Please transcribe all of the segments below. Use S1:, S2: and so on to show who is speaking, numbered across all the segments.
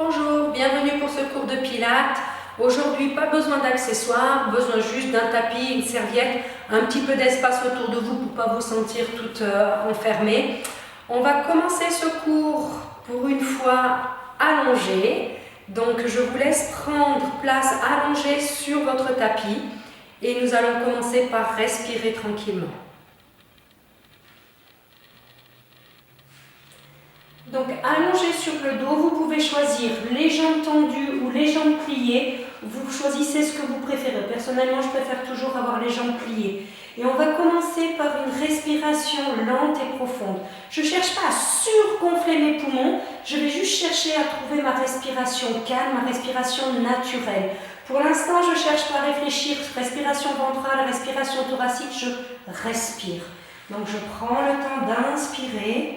S1: Bonjour, bienvenue pour ce cours de Pilates. Aujourd'hui, pas besoin d'accessoires, besoin juste d'un tapis, une serviette, un petit peu d'espace autour de vous pour ne pas vous sentir toute enfermée. On va commencer ce cours pour une fois allongé. Donc, je vous laisse prendre place allongée sur votre tapis et nous allons commencer par respirer tranquillement. Donc allongé sur le dos, vous pouvez choisir les jambes tendues ou les jambes pliées. Vous choisissez ce que vous préférez. Personnellement, je préfère toujours avoir les jambes pliées. Et on va commencer par une respiration lente et profonde. Je ne cherche pas à surgonfler mes poumons, je vais juste chercher à trouver ma respiration calme, ma respiration naturelle. Pour l'instant, je ne cherche pas à réfléchir. Respiration ventrale, respiration thoracique, je respire. Donc je prends le temps d'inspirer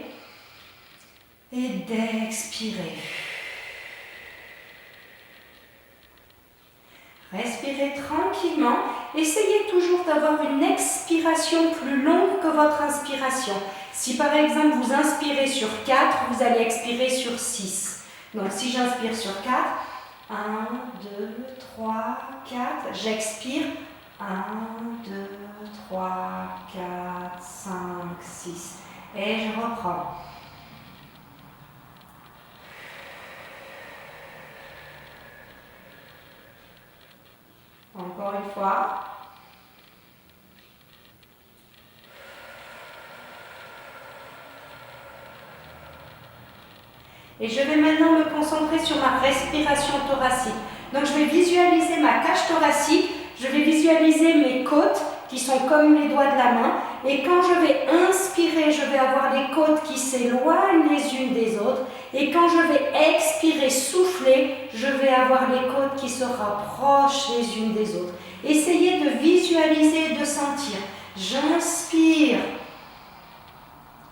S1: et d'expirer. Respirez tranquillement. Essayez toujours d'avoir une expiration plus longue que votre inspiration. Si par exemple vous inspirez sur 4, vous allez expirer sur 6. Donc si j'inspire sur 4, 1, 2, 3, 4, j'expire 1, 2, 3, 4, 5, 6. Et je reprends. Encore une fois. Et je vais maintenant me concentrer sur ma respiration thoracique. Donc je vais visualiser ma cage thoracique, je vais visualiser mes côtes qui sont comme les doigts de la main. Et quand je vais inspirer, je vais avoir les côtes qui s'éloignent les unes des autres. Et quand je vais expirer, souffler, je vais avoir les côtes qui se rapprochent les unes des autres. Essayez de visualiser et de sentir. J'inspire.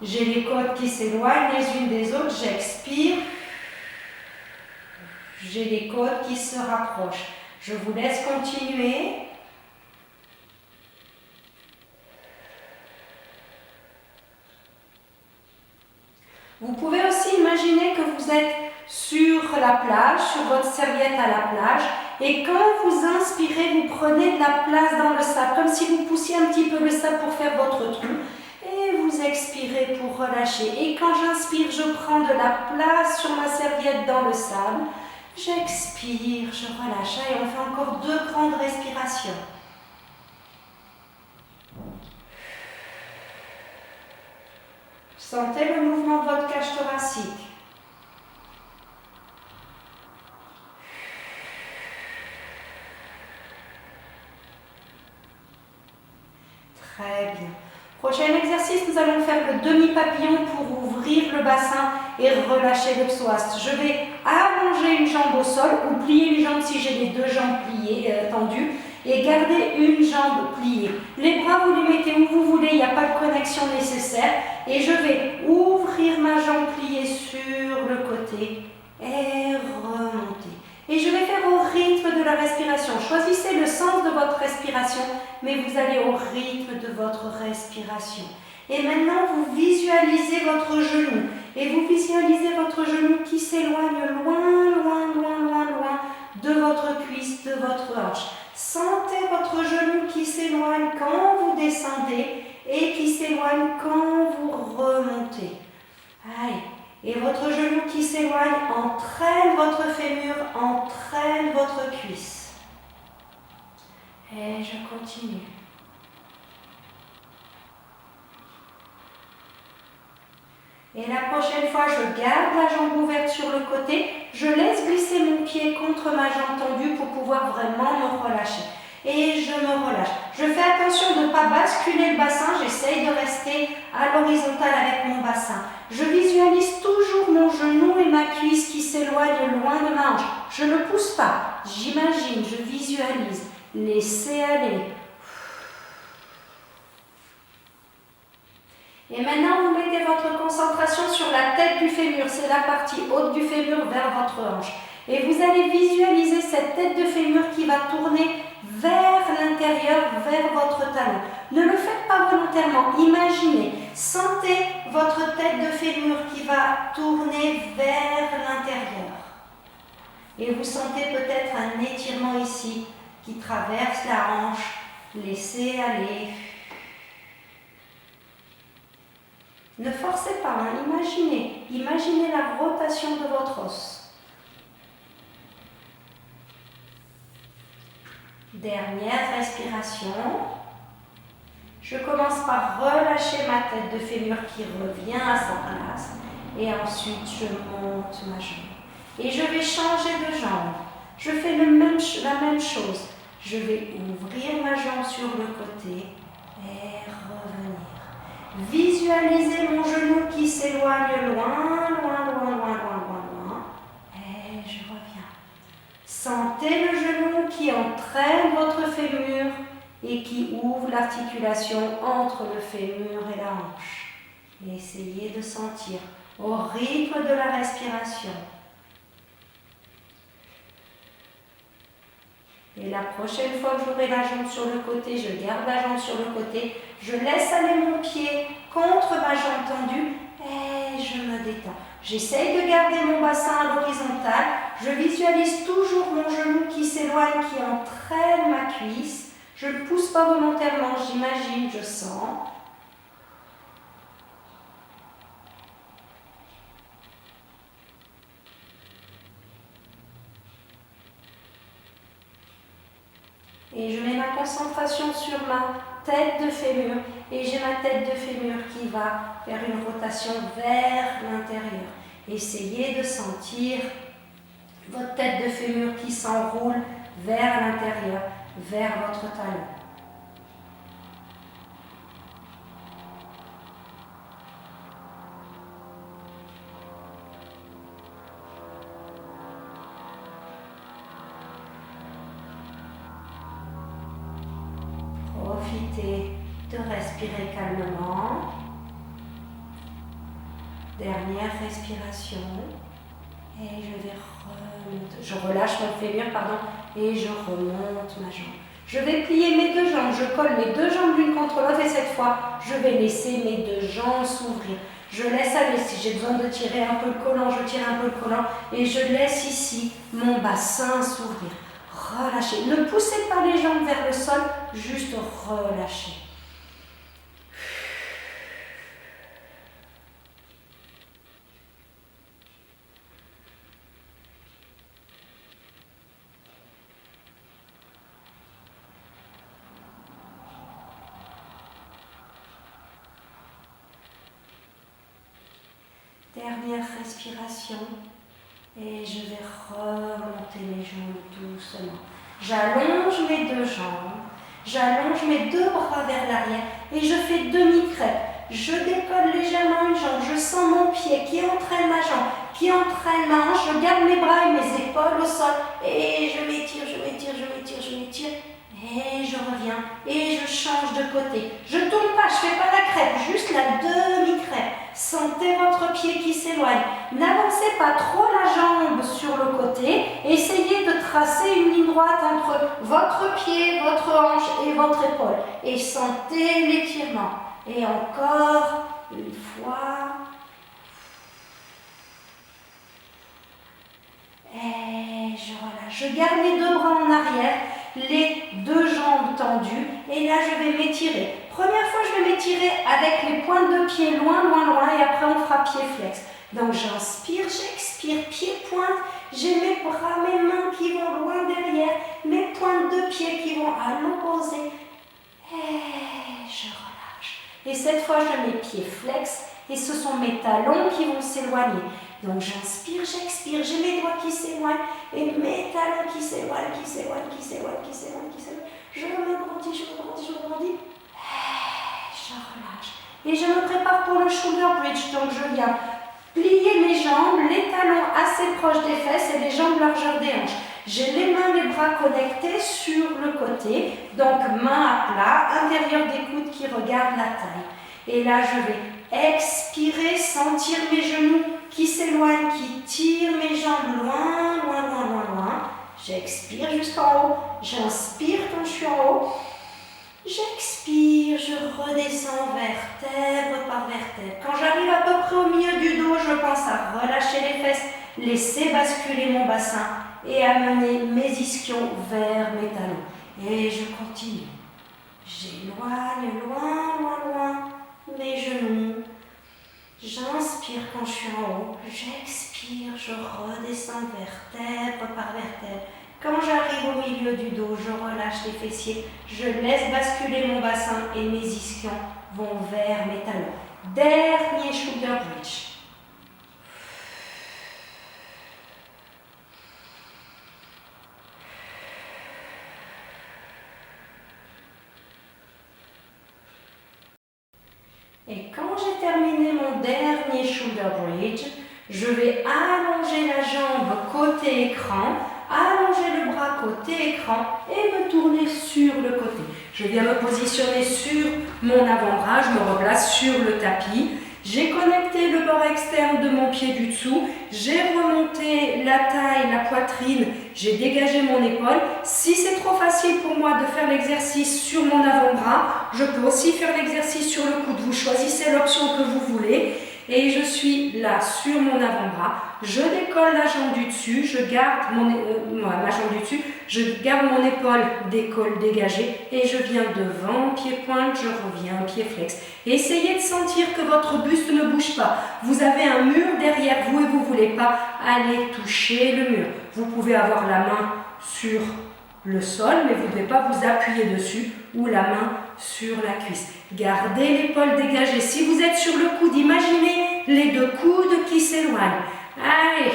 S1: J'ai les côtes qui s'éloignent les unes des autres. J'expire. J'ai les côtes qui se rapprochent. Je vous laisse continuer. Vous pouvez aussi imaginer que vous êtes sur la plage, sur votre serviette à la plage, et quand vous inspirez, vous prenez de la place dans le sable, comme si vous poussiez un petit peu le sable pour faire votre trou, et vous expirez pour relâcher. Et quand j'inspire, je prends de la place sur ma serviette dans le sable, j'expire, je relâche, et on fait encore 2 grandes respirations. Sentez le mouvement de votre cage thoracique. Très bien. Prochain exercice, nous allons faire le demi-papillon pour ouvrir le bassin et relâcher le psoas. Je vais allonger une jambe au sol ou plier une jambe si j'ai les 2 jambes tendues et garder une jambe pliée. Les bras, vous les mettez où vous voulez, il n'y a pas de connexion nécessaire. Et je vais ouvrir ma jambe pliée sur le côté et remonter. Et je vais faire au rythme de la respiration. Choisissez le sens de votre respiration, mais vous allez au rythme de votre respiration. Et maintenant, vous visualisez votre genou. Et vous visualisez votre genou qui s'éloigne loin de votre cuisse, de votre hanche. Sentez votre genou qui s'éloigne quand vous descendez et qui s'éloigne quand vous remontez. Allez. Et votre genou qui s'éloigne entraîne votre fémur, entraîne votre cuisse. Et je continue. Et la prochaine fois, je garde la jambe ouverte sur le côté. Je laisse glisser mon pied contre ma jambe tendue pour pouvoir vraiment me relâcher. Et je me relâche. Je fais attention de ne pas basculer le bassin. J'essaye de rester à l'horizontale avec mon bassin. Je visualise toujours mon genou et ma cuisse qui s'éloignent loin de ma hanche. Je ne pousse pas. J'imagine, je visualise. Laissez aller. Et maintenant, vous mettez votre concentration sur la tête du fémur. C'est la partie haute du fémur vers votre hanche. Et vous allez visualiser cette tête de fémur qui va tourner vers l'intérieur, vers votre talon. Ne le faites pas volontairement, imaginez, sentez votre tête de fémur qui va tourner vers l'intérieur. Et vous sentez peut-être un étirement ici qui traverse la hanche. Laissez aller. Ne forcez pas, hein. Imaginez la rotation de votre os. Dernière respiration. Je commence par relâcher ma tête de fémur qui revient à sa place. Et ensuite, je monte ma jambe. Et je vais changer de jambe. Je fais la même chose. Je vais ouvrir ma jambe sur le côté et revenir. Visualisez mon genou qui s'éloigne loin, loin, loin, loin, loin, loin, loin. Et je reviens. Sentez le genou qui entraîne votre fémur et qui ouvre l'articulation entre le fémur et la hanche. Et essayez de sentir au rythme de la respiration. Et la prochaine fois que j'aurai la jambe sur le côté, je garde la jambe sur le côté, je laisse aller mon pied contre ma jambe tendue et je me détends. J'essaye de garder mon bassin à l'horizontale, je visualise toujours mon genou qui s'éloigne, qui entraîne ma cuisse. Je ne pousse pas volontairement, j'imagine, je sens. Et je mets ma concentration sur ma tête de fémur. Et j'ai ma tête de fémur qui va faire une rotation vers l'intérieur. Essayez de sentir votre tête de fémur qui s'enroule vers l'intérieur, vers votre talon. Profitez de respirer calmement. Dernière respiration. Et je vais remonter. Je relâche mon fémur, et je remonte ma jambe. Je vais plier mes deux jambes. Je colle mes deux jambes l'une contre l'autre et cette fois, je vais laisser mes deux jambes s'ouvrir. Je laisse aller. Si j'ai besoin de tirer un peu le collant, je tire un peu le collant et je laisse ici mon bassin s'ouvrir. Relâchez. Ne poussez pas les jambes vers le sol, juste relâchez. Dernière respiration et je vais remonter mes jambes doucement. J'allonge mes deux jambes, j'allonge mes deux bras vers l'arrière et je fais demi-crêpe. Je décolle légèrement une jambe, je sens mon pied qui entraîne ma jambe, qui entraîne ma hanche, je garde mes bras et mes épaules au sol et je m'étire, je m'étire, je m'étire, je m'étire. Et je reviens et je change de côté. Je ne tourne pas, je ne fais pas la crêpe, juste la demi-crêpe. Sentez votre pied qui s'éloigne. N'avancez pas trop la jambe sur le côté. Essayez de tracer une ligne droite entre votre pied, votre hanche et votre épaule. Et sentez l'étirement. Et encore une fois. Et je relâche. Je garde les deux bras en arrière. Les deux jambes tendues et là je vais m'étirer. Première fois je vais m'étirer avec les pointes de pied loin, loin, loin et après on fera pied flex. Donc j'inspire, j'expire, pied pointe, j'ai mes bras, mes mains qui vont loin derrière, mes pointes de pied qui vont à l'opposé et je relâche. Et cette fois je mets pied flex et ce sont mes talons qui vont s'éloigner. Donc j'inspire, j'expire, j'ai mes doigts qui s'éloignent et mes talons qui s'éloignent, qui s'éloignent, qui s'éloignent, qui s'éloignent, qui s'éloignent. Je me grandis, je me grandis, je me grandis. Je relâche. Et je me prépare pour le shoulder bridge. Donc je viens plier mes jambes, les talons assez proches des fesses et les jambes largeur des hanches. J'ai les mains, les bras connectés sur le côté. Donc main à plat, intérieur des coudes qui regardent la taille. Et là je vais expirer, sentir mes genoux qui s'éloignent, qui tirent mes jambes loin, loin, loin, loin, loin. J'expire jusqu'en haut. J'inspire quand je suis en haut. J'expire, je redescends vertèbre par vertèbre. Quand j'arrive à peu près au milieu du dos, je pense à relâcher les fesses, laisser basculer mon bassin et amener mes ischions vers mes talons. Et je continue. J'éloigne loin, loin, loin mes genoux. J'inspire quand je suis en haut. J'expire, je redescends vertèbre par vertèbre. Quand j'arrive au milieu du dos, je relâche les fessiers. Je laisse basculer mon bassin et mes ischions vont vers mes talons. Dernier shoulder bridge. Et quand j'ai terminé mon dernier shoulder bridge, je vais allonger la jambe côté écran, allonger le bras côté écran et me tourner sur le côté. Je viens me positionner sur mon avant-bras, je me replace sur le tapis. J'ai connecté le bord externe de mon pied du dessous, j'ai remonté la taille, la poitrine, j'ai dégagé mon épaule. Si c'est trop facile pour moi de faire l'exercice sur mon avant-bras, je peux aussi faire l'exercice sur le coude. Vous choisissez l'option que vous voulez. Et je suis là sur mon avant-bras, je décolle la jambe du dessus, je garde ma jambe du dessus, je garde mon épaule dégagée et je viens devant, pied-pointe, je reviens, pied flex. Essayez de sentir que votre buste ne bouge pas. Vous avez un mur derrière vous et vous ne voulez pas aller toucher le mur. Vous pouvez avoir la main sur le sol, mais vous ne devez pas vous appuyer dessus ou la main sur la cuisse. Gardez l'épaule dégagée. Si vous êtes sur le coude, imaginez les deux coudes qui s'éloignent. Allez,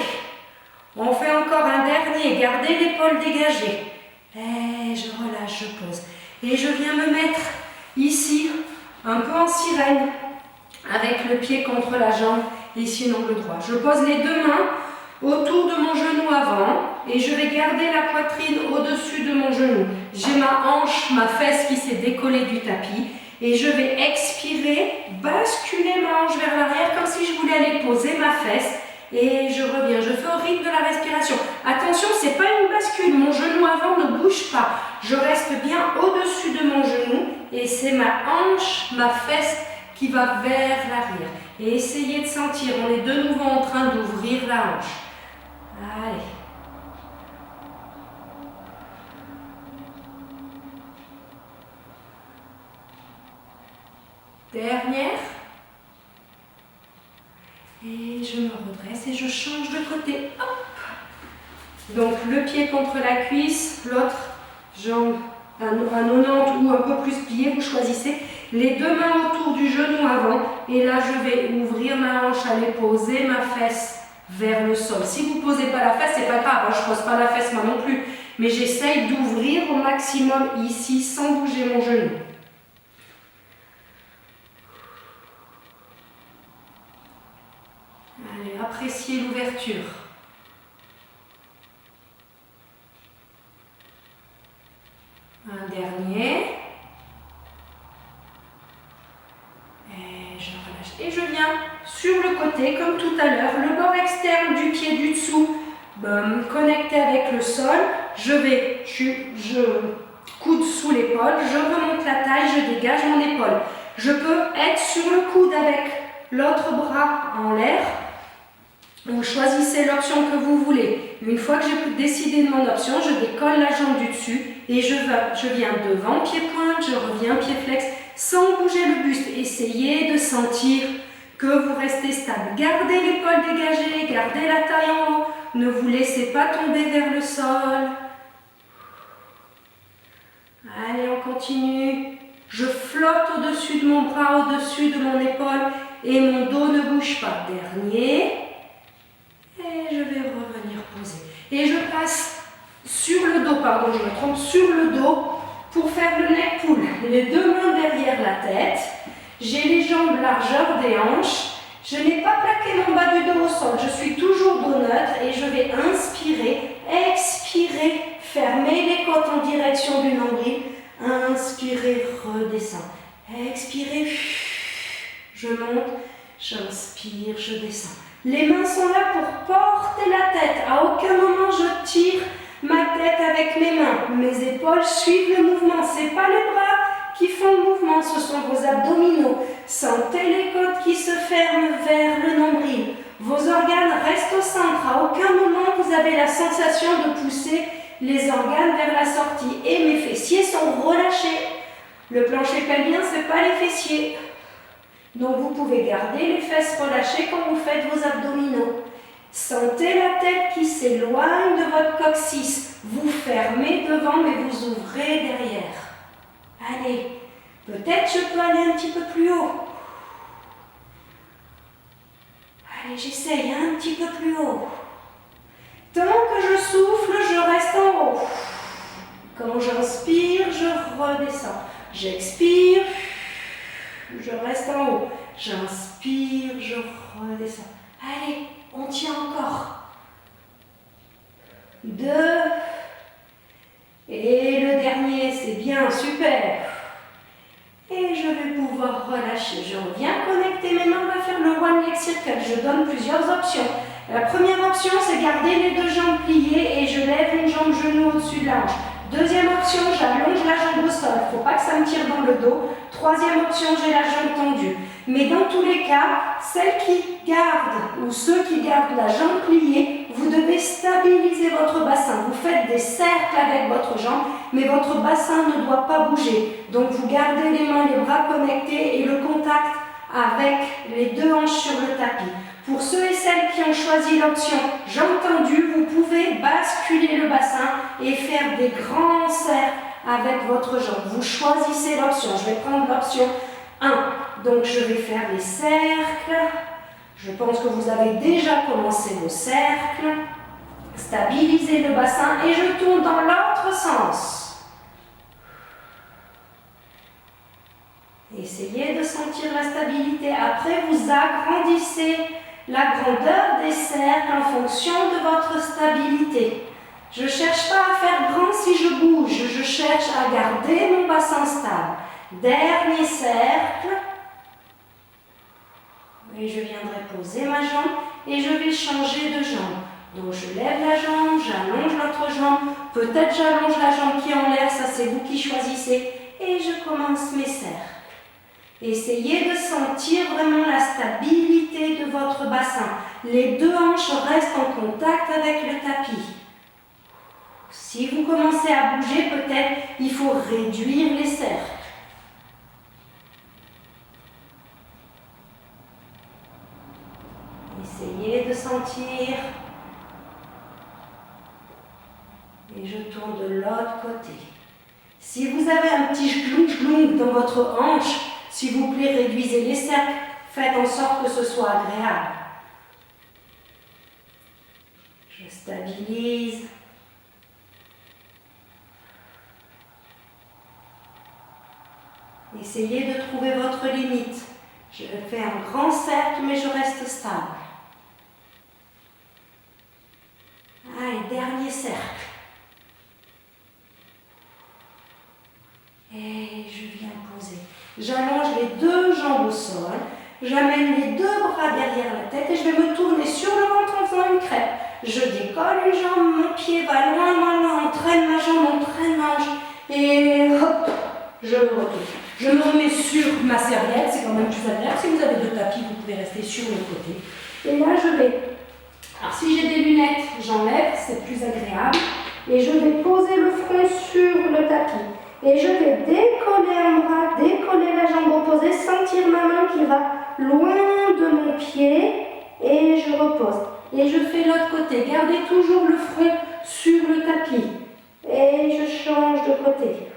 S1: on fait encore un dernier. Gardez l'épaule dégagée. Et je relâche, je pose. Et je viens me mettre ici, un peu en sirène, avec le pied contre la jambe, ici en angle droit. Je pose les deux mains autour de mon genou avant et je vais garder la poitrine au-dessus de mon genou. J'ai ma hanche, ma fesse qui s'est décollée du tapis et je vais expirer, basculer ma hanche vers l'arrière comme si je voulais aller poser ma fesse et je reviens. Je fais au rythme de la respiration. Attention, ce n'est pas une bascule, mon genou avant ne bouge pas. Je reste bien au-dessus de mon genou et c'est ma hanche, ma fesse qui va vers l'arrière. Et essayez de sentir, on est de nouveau en train d'ouvrir la hanche. Allez. Dernière. Et je me redresse et je change de côté. Hop. Donc le pied contre la cuisse, l'autre jambe à 90 ou un peu plus plié, vous choisissez. Les deux mains autour du genou avant. Et là, je vais ouvrir ma hanche, aller poser ma fesse vers le sol. Si vous ne posez pas la fesse, c'est pas grave. Je ne pose pas la fesse moi non plus. Mais j'essaye d'ouvrir au maximum ici sans bouger mon genou. Allez, appréciez l'ouverture. Un dernier. Et je relâche. Et je viens sur le côté, comme tout à l'heure, le bord externe du pied du dessous, connecté avec le sol. Je coude sous l'épaule, je remonte la taille, je dégage mon épaule. Je peux être sur le coude avec l'autre bras en l'air. Vous choisissez l'option que vous voulez. Une fois que j'ai décidé de mon option, je décolle la jambe du dessus et je viens devant, pied-pointe, je reviens, pied flex, sans bouger le buste. Essayez de sentir que vous restez stable. Gardez l'épaule dégagée, gardez la taille en haut. Ne vous laissez pas tomber vers le sol. Allez, on continue. Je flotte au-dessus de mon bras, au-dessus de mon épaule et mon dos ne bouge pas. Dernier. Et je vais revenir poser. Et je passe sur le dos, pardon, je me trompe, sur le dos pour faire le neck pull. Les deux mains derrière la tête. J'ai les jambes largeur des hanches. Je n'ai pas plaqué mon bas du dos au sol. Je suis toujours dos neutre et je vais inspirer, expirer, fermer les côtes en direction du nombril. Inspirer, redescends. Expirer, je monte, j'inspire, je descends. Les mains sont là pour porter la tête. À aucun moment je tire ma tête avec mes mains. Mes épaules suivent le mouvement. Ce n'est pas les bras qui font le mouvement, ce sont vos abdominaux. Sentez les côtes qui se ferment vers le nombril. Vos organes restent au centre. À aucun moment vous vous avez la sensation de pousser les organes vers la sortie. Et mes fessiers sont relâchés. Le plancher pelvien, ce n'est pas les fessiers. Donc vous pouvez garder les fesses relâchées quand vous faites vos abdominaux. Sentez la tête qui s'éloigne de votre coccyx. Vous fermez devant, mais vous ouvrez derrière. Allez, peut-être je peux aller un petit peu plus haut. Allez, j'essaye un petit peu plus haut. Tant que je souffle, je reste en haut. Quand j'inspire, je redescends. J'expire, je reste en haut. J'inspire, je redescends. Allez, on tient encore. 2. Et le dernier, c'est bien, super. Et je vais pouvoir relâcher. Je reviens connecter mes mains, on va faire le One Leg Circle. Je donne plusieurs options. La première option, c'est garder les deux jambes pliées et je lève une jambe genou au-dessus de la hanche. Deuxième option, j'allonge la jambe au sol. Il ne faut pas que ça me tire dans le dos. Troisième option, j'ai la jambe tendue. Mais dans tous les cas, celles qui gardent ou ceux qui gardent la jambe pliée, vous devez stabiliser votre bassin. Vous faites des cercles avec votre jambe, mais votre bassin ne doit pas bouger. Donc vous gardez les mains, les bras connectés et le contact avec les deux hanches sur le tapis. Pour ceux et celles qui ont choisi l'option jambes tendues, vous pouvez basculer le bassin et faire des grands cercles avec votre jambe. Vous choisissez l'option. Je vais prendre l'option 1. Donc je vais faire des cercles. Je pense que vous avez déjà commencé vos cercles. Stabilisez le bassin et je tourne dans l'autre sens. Essayez de sentir la stabilité. Après, vous agrandissez la grandeur des cercles en fonction de votre stabilité. Je ne cherche pas à faire grand si je bouge, je cherche à garder mon bassin stable. Dernier cercle. Et je viendrai poser ma jambe et je vais changer de jambe. Donc je lève la jambe, j'allonge l'autre jambe, peut-être j'allonge la jambe qui est en l'air, ça c'est vous qui choisissez. Et je commence mes cercles. Essayez de sentir vraiment la stabilité de votre bassin. Les deux hanches restent en contact avec le tapis. Si vous commencez à bouger, peut-être il faut réduire les cercles. Essayez de sentir. Et je tourne de l'autre côté. Si vous avez un petit glung dans votre hanche, s'il vous plaît, réduisez les cercles. Faites en sorte que ce soit agréable. Je stabilise. Essayez de trouver votre limite. Je fais un grand cercle, mais je reste stable. Allez, dernier cercle. Et je viens poser. J'allonge les deux jambes au sol. J'amène les deux bras derrière la tête et je vais me tourner sur le ventre en faisant une crêpe. Je décolle une jambe, mon pied va loin, loin, loin, entraîne ma jambe, entraîne ma hanche. Et hop, je me retourne. Je me remets sur ma serviette, c'est quand même plus agréable. Si vous avez deux tapis, vous pouvez rester sur le côté. Et là, je vais. Alors, si j'ai des lunettes, j'enlève, c'est plus agréable. Et je vais poser le front sur le tapis. Et je vais décoller un bras, décoller la jambe opposée, sentir ma main qui va loin de mon pied. Et je repose. Et je fais l'autre côté. Gardez toujours le front sur le tapis. Et je change de côté.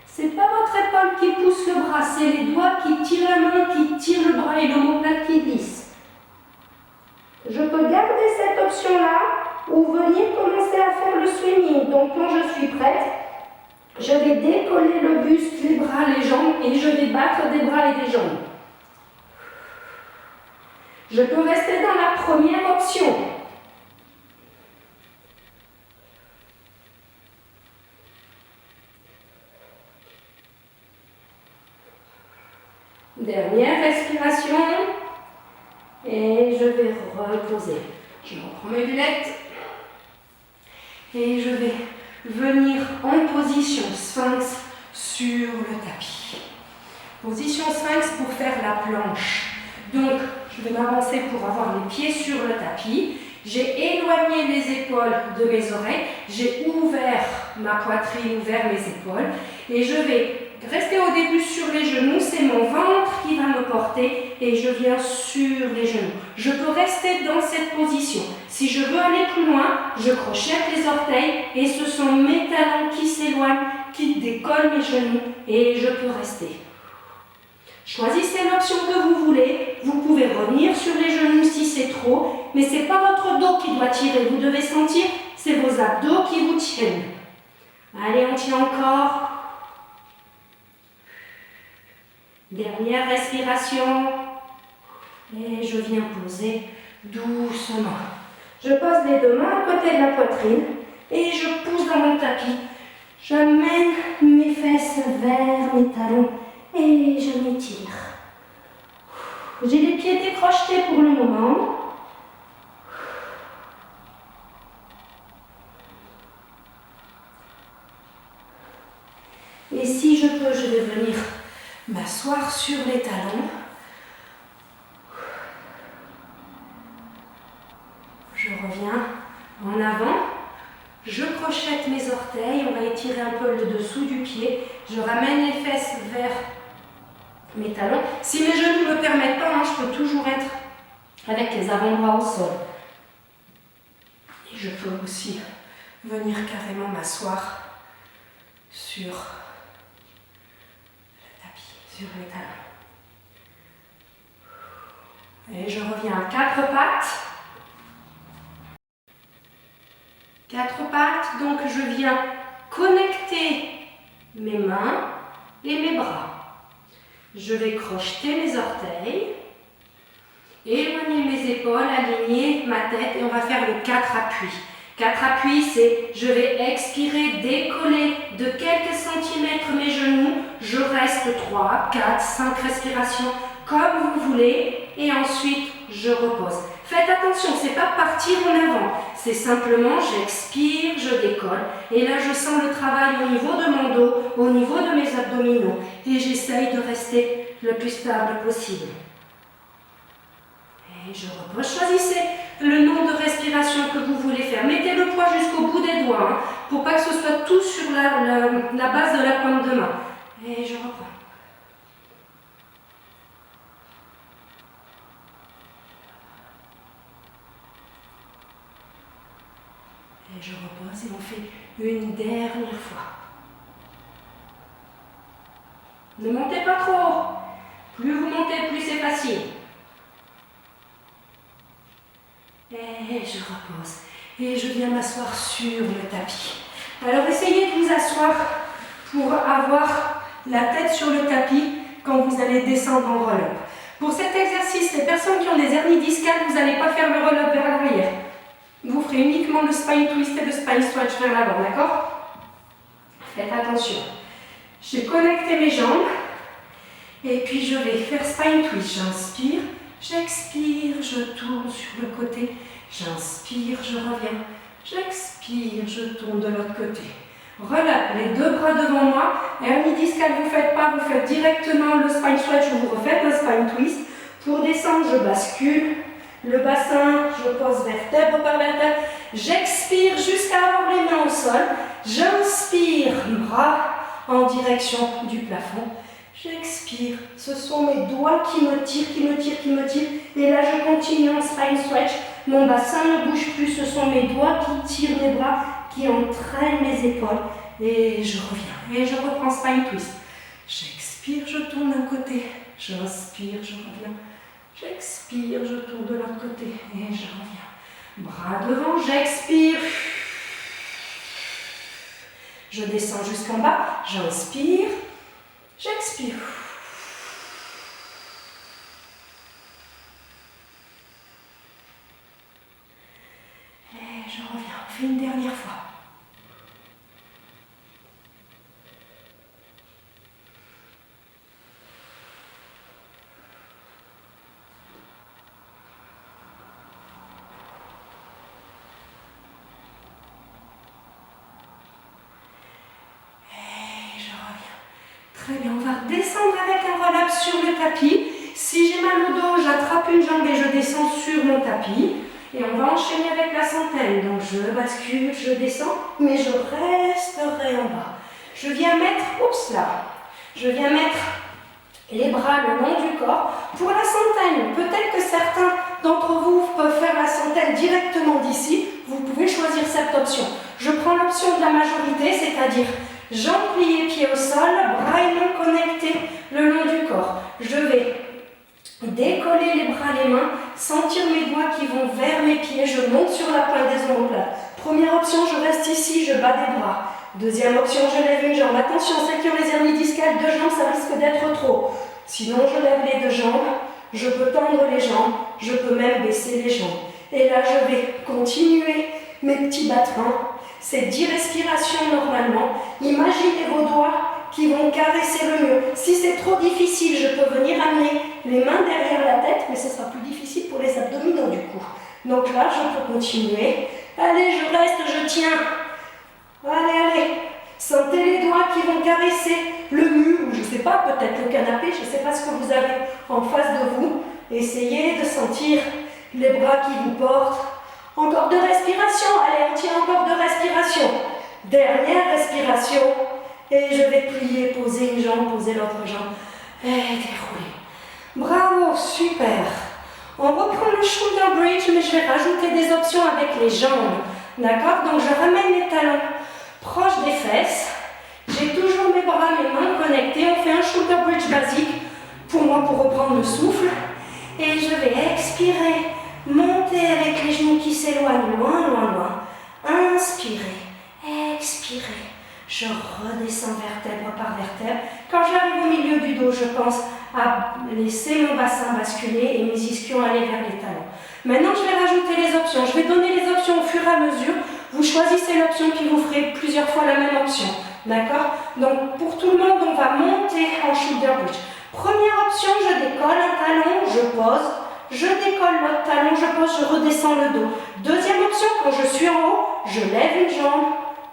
S1: C'est pas votre épaule qui pousse le bras, c'est les doigts qui tirent la main, qui tirent le bras et l'omoplate qui glisse. Je peux garder cette option-là ou venir commencer à faire le swimming. Donc quand je suis prête, je vais décoller le buste, les bras, les jambes et je vais battre des bras et des jambes. Je peux rester dans la première option. Dernière respiration. Et je vais reposer. Je reprends mes lunettes. Et je vais venir en position sphinx sur le tapis. Position sphinx pour faire la planche. Donc, je vais m'avancer pour avoir les pieds sur le tapis. J'ai éloigné les épaules de mes oreilles. J'ai ouvert ma poitrine, ouvert mes épaules. Et je vais rester au début sur les genoux. C'est mon ventre qui va me porter et je viens sur les genoux. Je peux rester dans cette position. Si je veux aller plus loin, je crochette les orteils et ce sont mes talons qui s'éloignent, qui décollent mes genoux et je peux rester. Choisissez l'option que vous voulez. Vous pouvez revenir sur les genoux si c'est trop, mais ce n'est pas votre dos qui doit tirer. Vous devez sentir, c'est vos abdos qui vous tiennent. Allez, on tient encore. Dernière respiration. Et je viens poser doucement. Je pose les deux mains à côté de la poitrine et je pousse dans mon tapis. J'amène mes fesses vers mes talons et je m'étire. J'ai les pieds décrochetés pour le moment. Et si je peux, je vais venir m'asseoir sur les talons. Je reviens en avant. Je crochette mes orteils. On va étirer un peu le dessous du pied. Je ramène les fesses vers mes talons. Si mes genoux ne me permettent pas, je peux toujours être avec les avant-bras au sol. Et je peux aussi venir carrément m'asseoir sur le tapis, sur mes talons. Et je reviens à quatre pattes. Quatre pattes, donc je viens connecter mes mains et mes bras. Je vais crocheter mes orteils, éloigner mes épaules, aligner ma tête et on va faire les quatre appuis. Quatre appuis, c'est je vais expirer, décoller de quelques centimètres mes genoux. Je reste 3, 4, 5 respirations comme vous voulez et ensuite je repose. Faites attention, c'est pas partir en avant, c'est simplement j'expire, je décolle et là je sens le travail au niveau de mon dos, au niveau de mes abdominaux et j'essaye de rester le plus stable possible. Et je repose, choisissez le nombre de respirations que vous voulez faire, mettez le poids jusqu'au bout des doigts pour pas que ce soit tout sur la base de la pointe de main. Et je reprends. Et je repose et on fait une dernière fois. Ne montez pas trop haut. Plus vous montez, plus c'est facile. Et je repose. Et je viens m'asseoir sur le tapis. Alors essayez de vous asseoir pour avoir la tête sur le tapis quand vous allez descendre en roll-up. Pour cet exercice, les personnes qui ont des hernies discales, vous n'allez pas faire le roll-up vers l'arrière. Vous ferez uniquement le spine twist et le spine stretch vers l'avant, d'accord? Faites attention. J'ai connecté mes jambes et puis je vais faire spine twist. J'inspire, j'expire, je tourne sur le côté. J'inspire, je reviens. J'expire, je tourne de l'autre côté. Relâche les deux bras devant moi. Hernie discale, vous ne faites pas, vous faites directement le spine stretch ou vous refaites le spine twist. Pour descendre, je bascule. Le bassin, je pose vertèbre par vertèbre. J'expire jusqu'à avoir les mains au sol. J'inspire, bras en direction du plafond. J'expire. Ce sont mes doigts qui me tirent, qui me tirent, qui me tirent. Et là, je continue en spine stretch. Mon bassin ne bouge plus. Ce sont mes doigts qui tirent mes bras, qui entraînent mes épaules. Et je reviens. Et je reprends spine twist. J'expire, je tourne d'un côté. J'inspire, je reviens. J'expire, je tourne de l'autre côté et je reviens. Bras devant, j'expire. Je descends jusqu'en bas, j'inspire, j'expire. Et je reviens, on fait une dernière fois. Très bien, on va descendre avec un relâche sur le tapis. Si j'ai mal au dos, j'attrape une jambe et je descends sur mon tapis. Et on va enchaîner avec la centaine. Donc je bascule, je descends, mais je resterai en bas. Je viens mettre, je viens mettre les bras le long du corps. Pour la centaine, peut-être que certains d'entre vous peuvent faire la centaine directement d'ici. Vous pouvez choisir cette option. Je prends l'option de la majorité, c'est-à-dire jambes pliées, pieds au sol, bras et mains connectés le long du corps. Je vais décoller les bras, les mains, sentir mes doigts qui vont vers mes pieds, je monte sur la pointe des omoplates. Première option, je reste ici, je bats des bras. Deuxième option, je lève une jambe. Attention, celles qui ont les hernies discales, deux jambes, ça risque d'être trop. Sinon, je lève les deux jambes, je peux tendre les jambes, je peux même baisser les jambes. Et là, je vais continuer mes petits battements. C'est 10 respirations normalement. Imaginez vos doigts qui vont caresser le mur. Si c'est trop difficile, je peux venir amener les mains derrière la tête, mais ce sera plus difficile pour les abdominaux du coup. Donc là, je peux continuer. Allez, je reste, je tiens. Allez, allez. Sentez les doigts qui vont caresser le mur, ou je ne sais pas, peut-être le canapé, je ne sais pas ce que vous avez en face de vous. Essayez de sentir les bras qui vous portent. Encore 2 respirations. Allez, on tient encore 2 respirations. Dernière respiration. Et je vais plier, poser une jambe, poser l'autre jambe. Et dérouler. Bravo, super. On reprend le shoulder bridge, mais je vais rajouter des options avec les jambes. D'accord? Donc je ramène les talons proches des fesses. J'ai toujours mes bras, mes mains connectés. On fait un shoulder bridge basique pour moi pour reprendre le souffle. Et je vais expirer, monter avec les genoux qui s'éloignent loin, loin, loin. Inspirer, expirer. Je redescends vertèbre par vertèbre. Quand j'arrive au milieu du dos, je pense à laisser mon bassin basculer et mes ischions aller vers les talons. Maintenant, je vais rajouter les options. Je vais donner les options au fur et à mesure. Vous choisissez l'option qui vous ferait plusieurs fois la même option. D'accord? Donc, pour tout le monde, on va monter en shoulder bridge. Première option, je décolle un talon, je pose. Je décolle l'autre talon, je pose, je redescends le dos. Deuxième option, quand je suis en haut, je lève une jambe.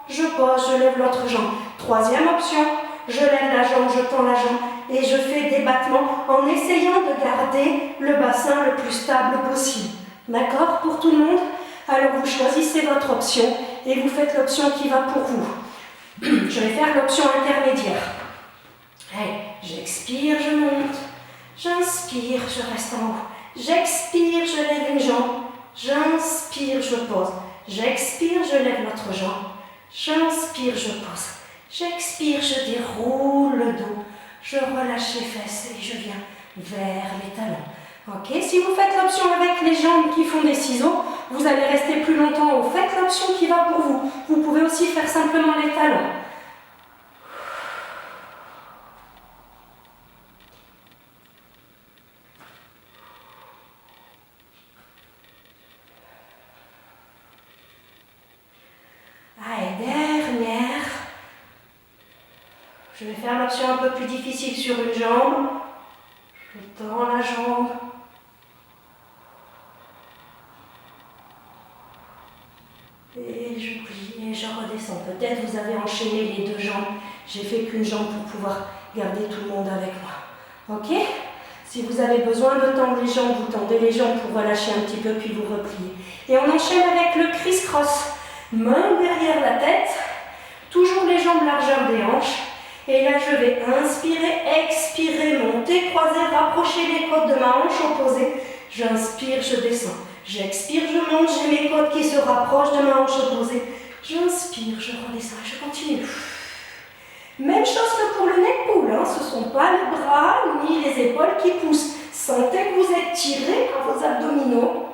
S1: Je pose, je lève l'autre jambe. Troisième option, je lève la jambe, je tends la jambe et je fais des battements en essayant de garder le bassin le plus stable possible. D'accord pour tout le monde? Alors vous choisissez votre option et vous faites l'option qui va pour vous. Je vais faire l'option intermédiaire. Allez, j'expire, je monte. J'inspire, je reste en haut. J'expire, je lève une jambe. J'inspire, je pose. J'expire, je lève l'autre jambe. J'inspire, je pose. J'expire, je déroule le dos. Je relâche les fesses et je viens vers les talons. Ok, si vous faites l'option avec les jambes qui font des ciseaux, vous allez rester plus longtemps haut. Faites l'option qui va pour vous. Vous pouvez aussi faire simplement les talons. Allez, dernière. Je vais faire l'option un peu plus difficile sur une jambe. Je tends la jambe. Et je plie et je redescends. Peut-être vous avez enchaîné les deux jambes. J'ai fait qu'une jambe pour pouvoir garder tout le monde avec moi. Ok? Si vous avez besoin de tendre les jambes, vous tendez les jambes pour relâcher un petit peu, puis vous repliez. Et on enchaîne avec le criss-cross. Main derrière la tête, toujours les jambes largeur des hanches. Et là, je vais inspirer, expirer, monter, croiser, rapprocher les côtes de ma hanche opposée. J'inspire, je descends. J'expire, je monte, j'ai mes côtes qui se rapprochent de ma hanche opposée. J'inspire, je redescends, je continue. Même chose que pour le neck pull, hein. Ce ne sont pas les bras ni les épaules qui poussent. Sentez que vous êtes tiré par vos abdominaux,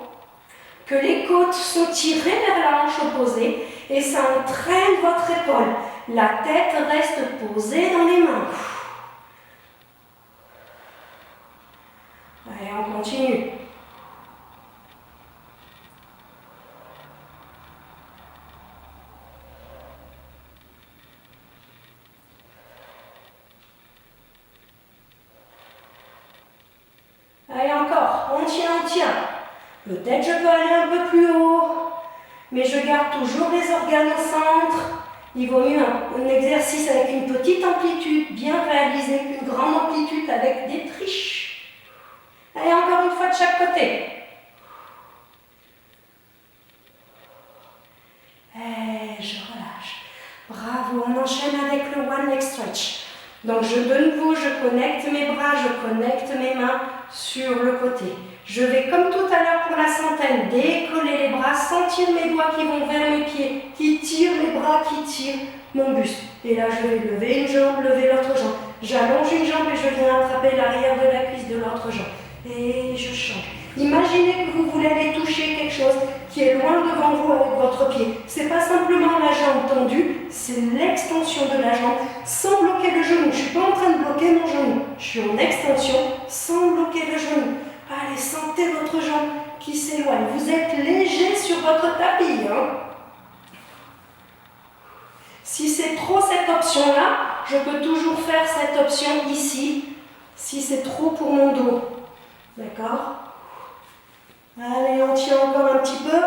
S1: que les côtes sont tirées vers la hanche opposée et ça entraîne votre épaule. La tête reste posée dans les mains. Allez, on continue. Allez, encore. On tient, on tient. Peut-être je peux aller un peu plus haut, mais je garde toujours les organes au centre. Il vaut mieux un exercice avec une petite amplitude, bien réalisé, qu'une grande amplitude avec des triches. Allez, encore une fois de chaque côté. Et je relâche. Bravo, on enchaîne avec le one leg stretch. Donc de nouveau, je connecte mes bras, je connecte mes mains sur le côté. Je vais, comme tout à l'heure pour la centaine, décoller les bras, sentir mes doigts qui vont vers mes pieds, qui tirent les bras, qui tirent mon buste. Et là, je vais lever une jambe, lever l'autre jambe. J'allonge une jambe et je viens attraper l'arrière de la cuisse de l'autre jambe. Et je change. Imaginez que vous voulez aller toucher quelque chose qui est loin devant vous avec votre pied. Ce n'est pas simplement la jambe tendue, c'est l'extension de la jambe sans bloquer le genou. Je ne suis pas en train de bloquer mon genou. Je suis en extension sans bloquer le genou. Allez, sentez votre jambe qui s'éloigne. Vous êtes léger sur votre tapis. Si c'est trop cette option-là, je peux toujours faire cette option ici, si c'est trop pour mon dos. D'accord? Allez, on tient encore un petit peu.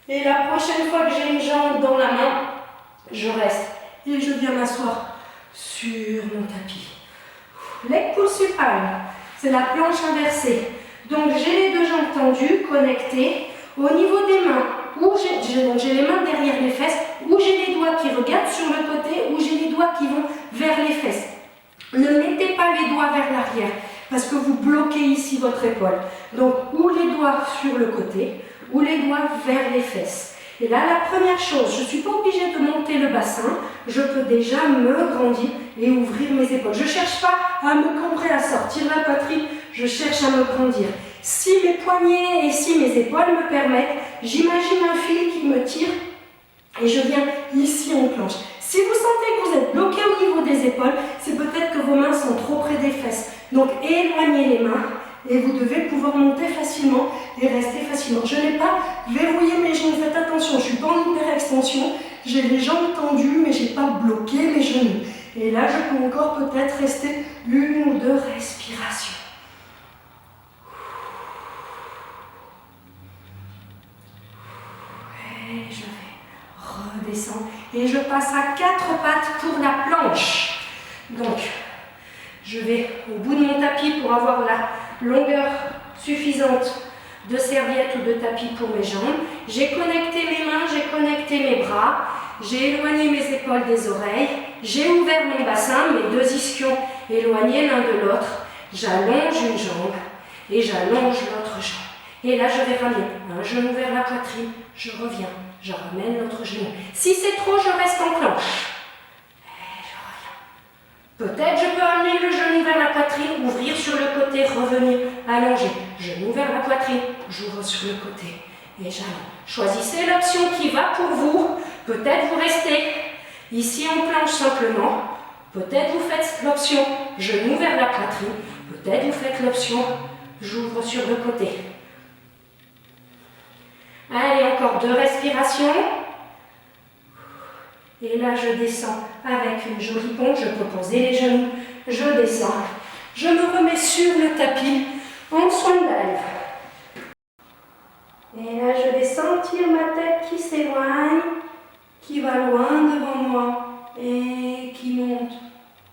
S1: Et la prochaine fois que j'ai une jambe dans la main, je reste et je viens m'asseoir sur mon tapis. Leg pull supine, c'est la planche inversée. Donc j'ai les deux jambes tendues, connectées. Au niveau des mains, j'ai les mains derrière les fesses, où j'ai les doigts qui regardent sur le côté, où j'ai les doigts qui vont vers les fesses. Ne mettez pas les doigts vers l'arrière, parce que vous bloquez ici votre épaule. Donc, ou les doigts sur le côté, ou les doigts vers les fesses. Et là, la première chose, je ne suis pas obligée de monter le bassin, je peux déjà me grandir et ouvrir mes épaules. Je ne cherche pas à me cambrer, à sortir la poitrine, je cherche à me grandir. Si mes poignets et si mes épaules me permettent, j'imagine un fil qui me tire et je viens ici en planche. Si vous sentez que vous êtes bloqué au niveau des épaules, c'est peut-être que vos mains sont trop près des fesses. Donc éloignez les mains et vous devez pouvoir monter facilement et rester facilement. Je n'ai pas verrouillé mes genoux, faites attention, je ne suis pas en hyperextension, j'ai les jambes tendues mais je n'ai pas bloqué mes genoux. Et là je peux encore peut-être rester une ou deux respirations. Et je vais redescendre et je passe à 4 pattes pour la planche. Donc je vais au bout de mon tapis pour avoir la longueur suffisante de serviette ou de tapis pour mes jambes. J'ai connecté mes mains, j'ai connecté mes bras, j'ai éloigné mes épaules des oreilles, j'ai ouvert mon bassin, mes deux ischions éloignés l'un de l'autre. J'allonge une jambe et j'allonge l'autre jambe. Et là, je vais ramener un genou vers la poitrine, je reviens, je ramène l'autre genou. Si c'est trop, je reste en planche. Peut-être je peux amener le genou vers la poitrine, ouvrir sur le côté, revenir, allonger. Genou vers la poitrine, j'ouvre sur le côté et j'allonge. Choisissez l'option qui va pour vous. Peut-être vous restez ici en planche simplement. Peut-être vous faites l'option genou vers la poitrine. Peut-être vous faites l'option j'ouvre sur le côté. Allez, encore 2 respirations. Et là, je descends avec une jolie pompe. Je peux poser les genoux. Je descends. Je me remets sur le tapis en swan dive. Et là, je vais sentir ma tête qui s'éloigne, qui va loin devant moi et qui monte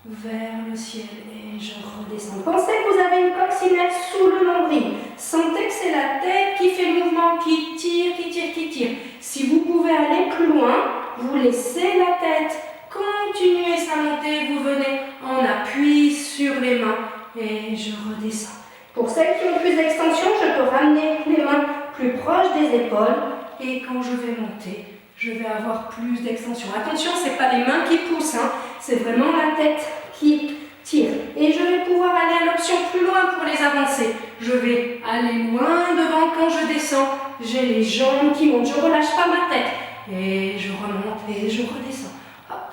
S1: vers le ciel. Et je redescends. Pensez que vous avez une coccinelle sous le nombril. Sentez que c'est la tête qui fait le mouvement, qui tire, qui tire, qui tire. Si vous pouvez aller plus loin, vous laissez la tête continuer sa montée, vous venez en appui sur les mains et je redescends. Pour celles qui ont plus d'extension, je peux ramener les mains plus proches des épaules et quand je vais monter, je vais avoir plus d'extension. Attention, ce n'est pas les mains qui poussent, c'est vraiment la tête qui tire. Et je vais pouvoir aller à l'option plus loin pour les avancer. Je vais aller loin devant quand je descends, j'ai les jambes qui montent, je ne relâche pas ma tête. Et je remonte et je redescends. Hop,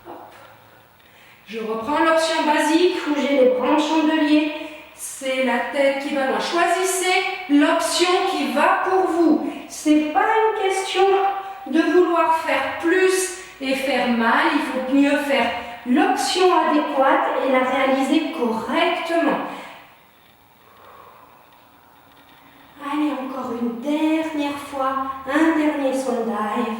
S1: hop. Je reprends l'option basique où j'ai les bras en chandelier. C'est la tête qui va loin. Choisissez l'option qui va pour vous. Ce n'est pas une question de vouloir faire plus et faire mal. Il faut mieux faire l'option adéquate et la réaliser correctement. Allez, encore une dernière fois, un dernier swan dive.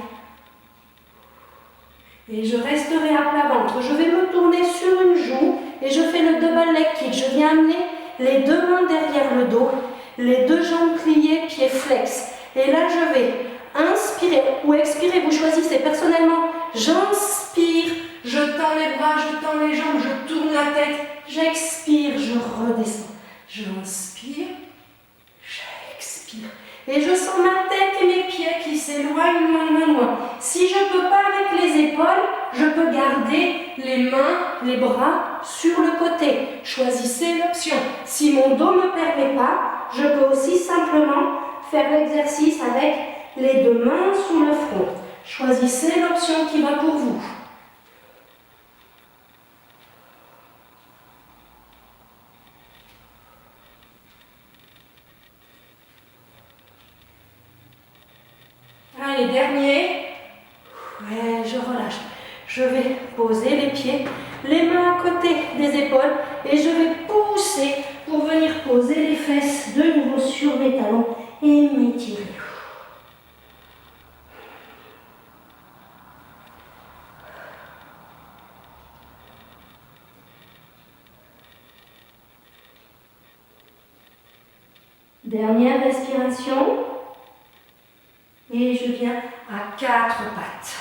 S1: Et je resterai à plat ventre. Je vais me tourner sur une joue et je fais le double leg kick. Je viens amener les deux mains derrière le dos, les deux jambes pliées, pieds flex. Et là, je vais inspirer ou expirer, vous choisissez. Personnellement, j'inspire, je tends les bras, je tends les jambes, je tourne la tête, j'expire, je redescends. J'inspire, j'expire. Et je sens ma tête et mes pieds qui s'éloignent loin. Si je ne peux pas avec les épaules, je peux garder les mains, les bras sur le côté. Choisissez l'option. Si mon dos ne me permet pas, je peux aussi simplement faire l'exercice avec les deux mains sous le front. Choisissez l'option qui va pour vous. Allez, dernier. Ouais, je relâche. Je vais poser les pieds, les mains à côté des épaules et je vais pousser pour venir poser les fesses de nouveau sur mes talons et m'étirer. Dernière respiration. Et je viens à 4 pattes.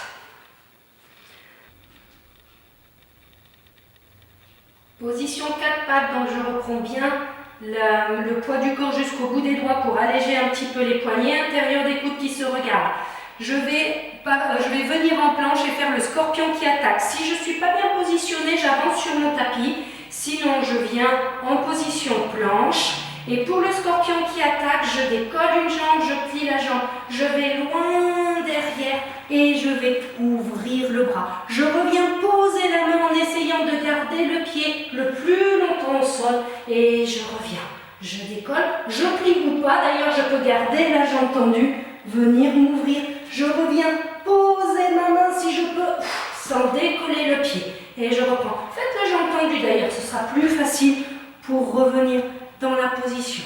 S1: Position 4 pattes, donc je reprends bien le poids du corps jusqu'au bout des doigts pour alléger un petit peu les poignets intérieurs des coudes qui se regardent. Je vais venir en planche et faire le scorpion qui attaque. Si je ne suis pas bien positionnée, j'avance sur mon tapis. Sinon, je viens en position planche. Et pour le scorpion qui attaque, je décolle une jambe, je plie la jambe, je vais loin derrière et je vais ouvrir le bras. Je reviens poser la main en essayant de garder le pied le plus longtemps au sol et je reviens. Je décolle, je plie ou pas, d'ailleurs je peux garder la jambe tendue, venir m'ouvrir. Je reviens poser ma main si je peux, sans décoller le pied. Et je reprends. Faites la jambe tendue d'ailleurs, ce sera plus facile pour revenir dans la position.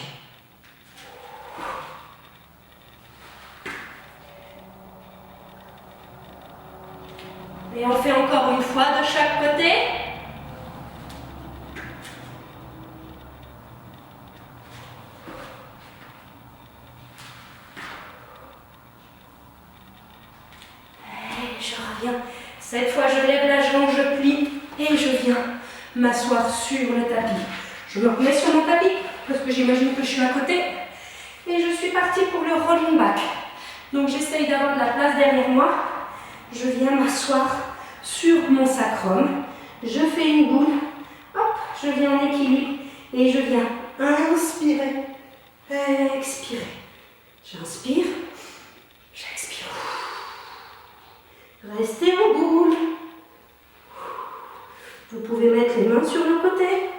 S1: Et on fait encore une fois de chaque côté. Et je reviens. Cette fois, je lève la jambe, je plie et je viens m'asseoir sur le tapis. Je me remets sur mon tapis parce que j'imagine que je suis à côté. Et je suis partie pour le rolling back. Donc j'essaye d'avoir de la place derrière moi. Je viens m'asseoir sur mon sacrum. Je fais une boule. Hop, je viens en équilibre. Et je viens inspirer, expirer. J'inspire, j'expire. Restez en boule. Vous pouvez mettre les mains sur le côté.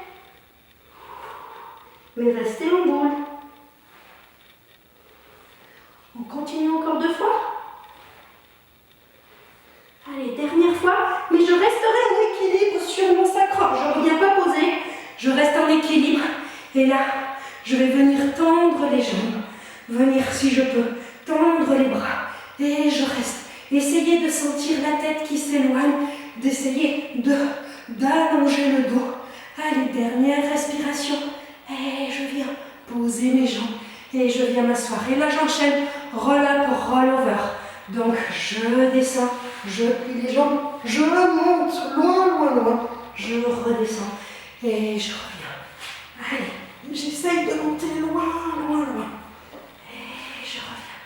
S1: Mais restez en boule. On continue encore 2 fois. Allez, dernière fois. Mais je resterai en équilibre sur mon sacrum. Je ne reviens pas poser. Je reste en équilibre. Et là, je vais venir tendre les jambes. Venir, si je peux, tendre les bras. Et je reste. Essayez de sentir la tête qui s'éloigne. D'essayer d'allonger le dos. Allez, dernière respiration. Et je viens poser mes jambes et je viens m'asseoir. Et là, j'enchaîne roll up, roll over. Donc, je descends, je plie les jambes, je monte loin. Je redescends et je reviens. Allez, j'essaye de monter loin. Et je reviens.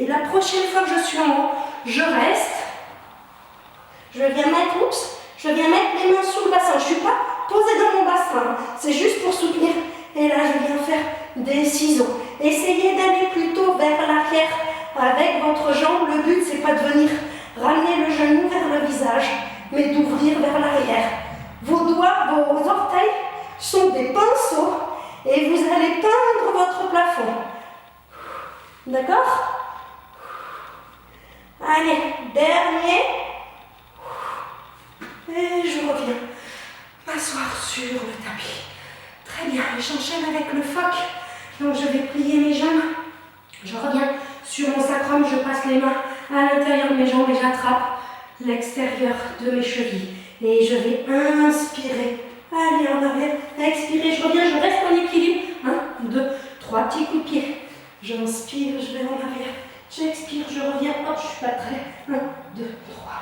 S1: Et la prochaine fois que je suis en haut, je reste. Je viens mettre les mains sous le bassin. Je ne suis pas posée dans mon bassin. C'est juste pour soutenir. Et là, je viens faire des ciseaux. Essayez d'aller plutôt vers l'arrière avec votre jambe. Le but, c'est pas de venir ramener le genou vers le visage, mais d'ouvrir vers l'arrière. Vos doigts, vos orteils sont des pinceaux et vous allez peindre votre plafond. D'accord? Allez, dernier. Et je reviens m'asseoir sur le tapis. Très bien, j'enchaîne avec le phoque. Donc je vais plier mes jambes. Je reviens sur ventre, je passe les mains à l'intérieur de mes jambes et j'attrape l'extérieur de mes chevilles. Et je vais inspirer, aller en arrière, expirer, je reviens, je reste en équilibre. 1, 2, 3 petits coups de pied. J'inspire, je vais en arrière. J'expire, je reviens, hop, je suis pas prêt. 1, 2, 3.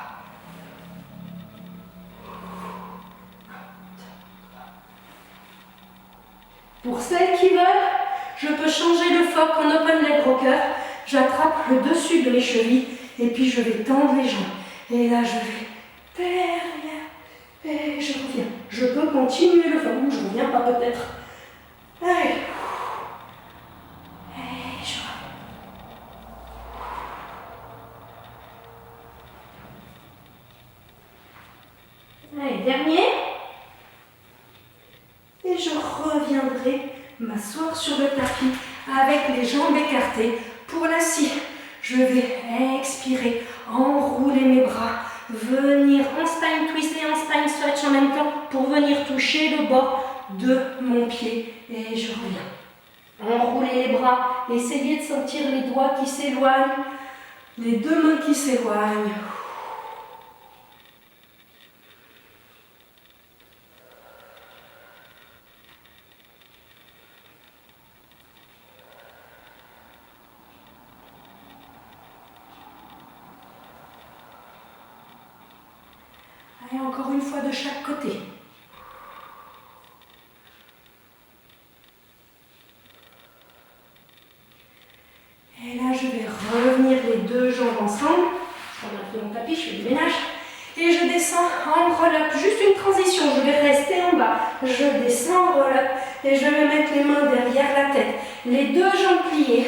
S1: Pour celles qui veulent, je peux changer le foc en open leg rocker. J'attrape le dessus de mes chevilles et puis je vais tendre les jambes. Et là, je vais derrière et je reviens. Je peux continuer le foc. Ou je reviens pas peut-être. Allez. Et je reviens. Allez, dernier. Et je reviendrai m'asseoir sur le tapis avec les jambes écartées. Pour la scie, je vais expirer, enrouler mes bras, venir en spine twist et en spine stretch en même temps pour venir toucher le bord de mon pied. Et je reviens. Enrouler les bras, essayez de sentir les doigts qui s'éloignent, les deux mains qui s'éloignent. Et encore une fois de chaque côté. Et là, je vais revenir les deux jambes ensemble. Je reviens sur mon tapis, je fais du ménage. Et je descends en roll-up. Juste une transition, je vais rester en bas. Je descends en roll-up et je vais mettre les mains derrière la tête. Les deux jambes pliées.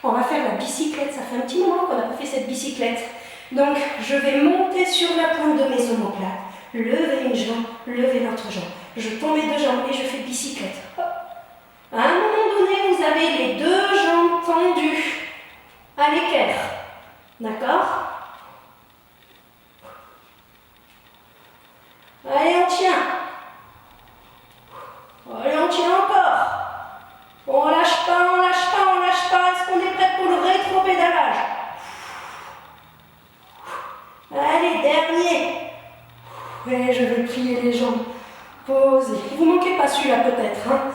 S1: On va faire la bicyclette. Ça fait un petit moment qu'on n'a pas fait cette bicyclette. Donc, je vais monter sur la pointe de mes omoplates. Lever une jambe, lever l'autre jambe. Je tends mes deux jambes et je fais bicyclette. Hop. À un moment donné, vous avez les deux jambes tendues à l'équerre. D'accord? Allez, on tient. Allez, on tient encore. On lâche pas, on lâche pas, on lâche pas. Est-ce qu'on est prêt pour le rétro-pédalage? Allez, dernier. Et je vais plier les jambes. Posez. Vous manquez pas celui-là peut-être. Hein?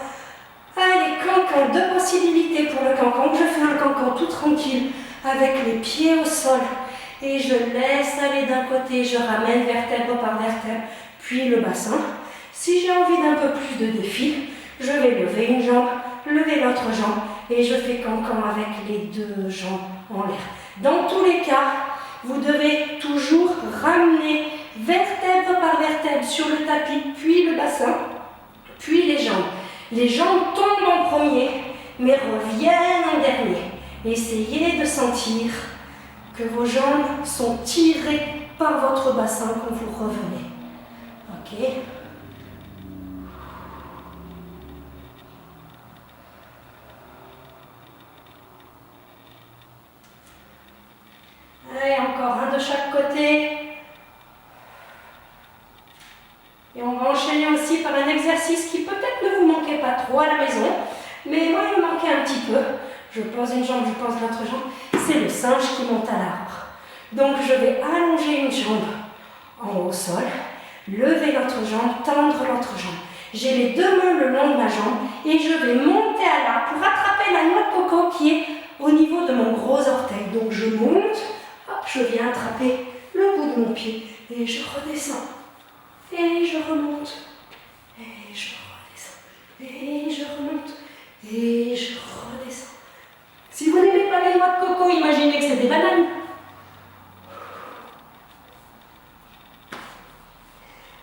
S1: Allez, cancan. Deux possibilités pour le cancan. Je fais un cancan tout tranquille avec les pieds au sol. Et je laisse aller d'un côté. Je ramène vertèbre par vertèbre. Puis le bassin. Si j'ai envie d'un peu plus de défi, je vais lever une jambe, lever l'autre jambe. Et je fais cancan avec les deux jambes en l'air. Dans tous les cas, vous devez toujours ramener vertèbre par vertèbre sur le tapis, puis le bassin, puis les jambes. Les jambes tombent en premier, mais reviennent en dernier. Essayez de sentir que vos jambes sont tirées par votre bassin quand vous revenez. Ok? Allez, encore un de chaque côté. Et on va enchaîner aussi par un exercice qui peut-être ne vous manquait pas trop à la maison, mais moi il me manquait un petit peu. Je pose une jambe, je pose l'autre jambe. C'est le singe qui monte à l'arbre. Donc je vais allonger une jambe en haut au sol, lever l'autre jambe, tendre l'autre jambe. J'ai les deux mains le long de ma jambe et je vais monter à l'arbre pour attraper la noix de coco qui est au niveau de mon gros orteil. Donc je monte, hop, je viens attraper le bout de mon pied et je redescends. Et je remonte, et je redescends, et je remonte, et je redescends. Si vous n'aimez pas les noix de coco, imaginez que c'est des bananes.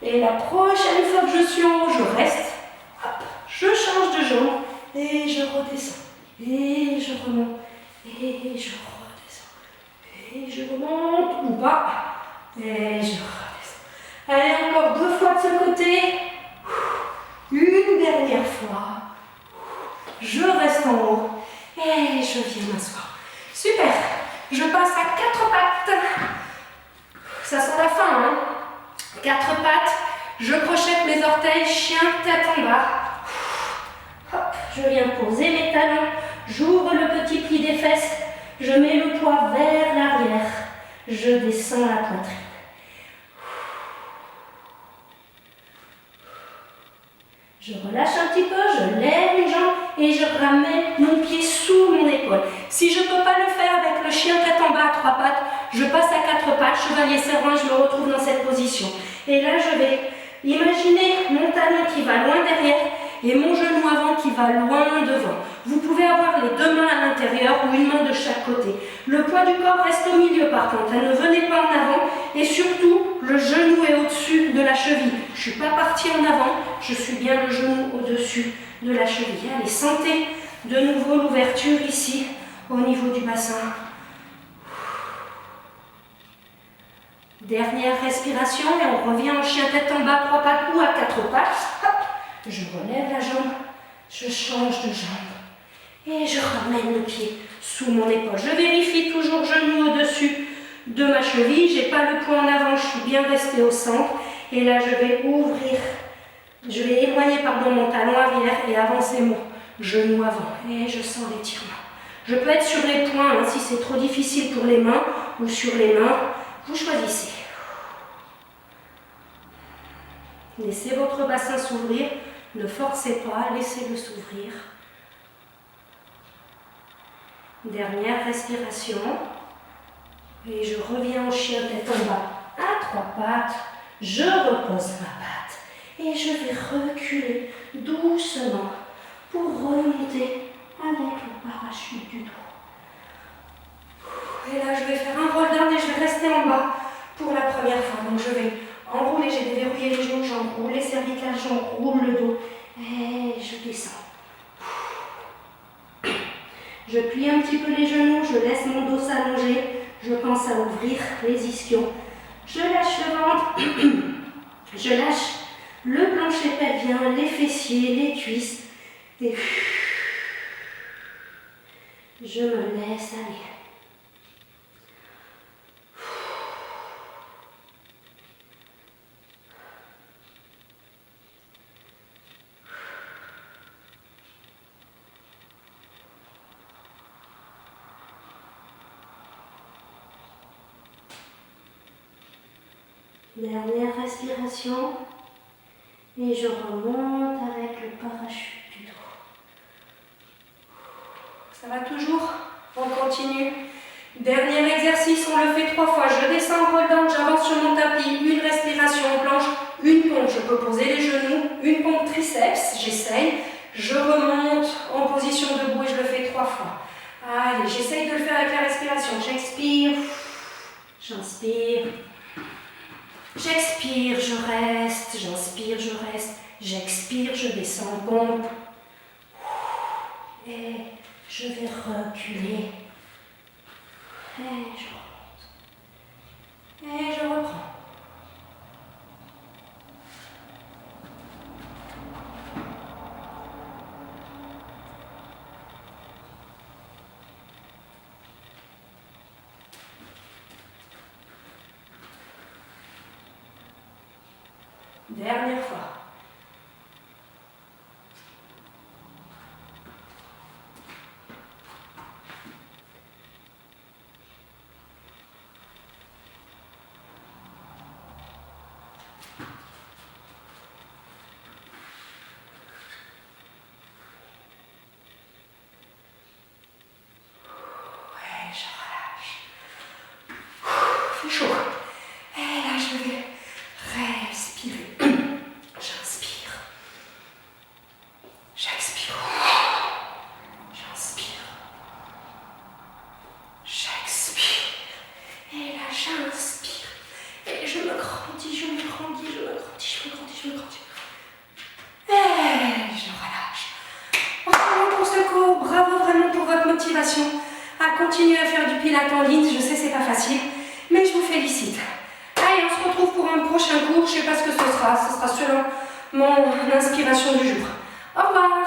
S1: Et la prochaine fois que je suis en haut, je reste, hop, je change de jambe, et je redescends, et je remonte, et je redescends, et je remonte, ou pas, et je redescends. Allez, encore deux fois de ce côté. Une dernière fois. Je reste en haut et je viens m'asseoir. Super. Je passe à quatre pattes. Ça sent la fin, hein? Quatre pattes. Je crochette mes orteils, chien, tête en bas. Hop, je viens poser mes talons. J'ouvre le petit pli des fesses. Je mets le poids poids vers l'arrière. Je descends la poitrine. Je relâche un petit peu, je lève une jambe et je ramène mon pied sous mon épaule. Si je ne peux pas le faire avec le chien tête en bas à 3 pattes, je passe à 4 pattes, chevalier cervin, je me retrouve dans cette position. Et là, je vais imaginer mon talon qui va loin derrière et mon genou avant qui va loin devant. Vous pouvez avoir les 2 mains à l'intérieur ou une main de chaque côté. Le poids du corps reste au milieu par contre, ne venez pas en avant et surtout le genou est au-dessus de la cheville. Je ne suis pas partie en avant, je suis bien le genou au-dessus de la cheville. Allez, sentez de nouveau l'ouverture ici au niveau du bassin. Dernière respiration et on revient en chien tête en bas, 3 pattes ou à 4 pattes. Hop. Je relève la jambe, je change de jambe et je ramène le pied sous mon épaule. Je vérifie toujours genou au-dessus de ma cheville. Je n'ai pas le poids en avant, je suis bien restée au centre. Et là, je vais ouvrir, je vais éloigner mon talon arrière et avancer mon genou avant. Et je sens l'étirement. Je peux être sur les poings si c'est trop difficile pour les mains ou sur les mains. Vous choisissez. Laissez votre bassin s'ouvrir. Ne forcez pas, laissez-le s'ouvrir. Dernière respiration. Et je reviens au chien tête en bas à 3 pattes. Je repose ma patte. Et je vais reculer doucement pour remonter avec le parachute du dos. Et là, je vais faire un roll down et je vais rester en bas pour la première fois. Donc, je vais enrouler, j'ai déverrouillé les genoux, j'enroule les cervicales, j'enroule le dos et je descends. Je plie un petit peu les genoux, je laisse mon dos s'allonger, je pense à ouvrir les ischions. Je lâche le ventre, je lâche le plancher pelvien, les fessiers, les cuisses et je me laisse aller. Dernière respiration et je remonte avec le parachute du dos. Ça va toujours? On continue. Dernier exercice, on le fait 3 fois. Je descends en roll down, j'avance sur mon tapis, une respiration en planche, une pompe. Je peux poser les genoux, une pompe triceps, j'essaye. Je remonte en position debout et je le fais 3 fois. Allez, j'essaye de le faire avec la respiration. J'expire, j'inspire. J'expire, je reste, j'inspire, je reste, j'expire, je descends en pompe. Et je vais reculer. Et je remonte. Et je reprends. Dernière fois. Ouais, je relâche. C'est chaud. Et là, je vais respirer. J'inspire. J'expire. J'inspire. J'expire. Et là, j'inspire. Et je me grandis, je me grandis, je me grandis, je me grandis, je me grandis. Et je relâche. Bravo pour ce cours. Bravo vraiment pour votre motivation à continuer à faire du pilates en ligne. Je sais, c'est pas facile, mais je vous félicite. Allez, on se retrouve pour un prochain cours. Je ne sais pas ce que ce sera. Ce sera selon mon inspiration du jour. Au revoir.